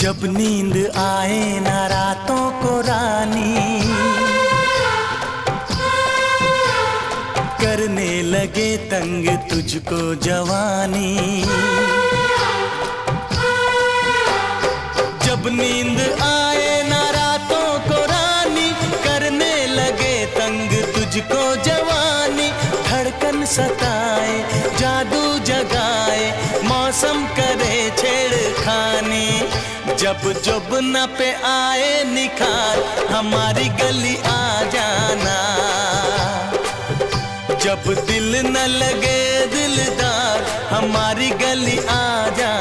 जब नींद आए ना रातों को रानी, करने लगे तंग तुझको जवानी। जब नींद आए ना रातों को रानी, करने लगे तंग तुझको जवानी। धड़कन सताए जादू जगाए, मौसम करे छेड़खानी। जब जुबना पे आए निखार, हमारी गली आ जाना। जब दिल न लगे दिलदार, हमारी गली आ जाना।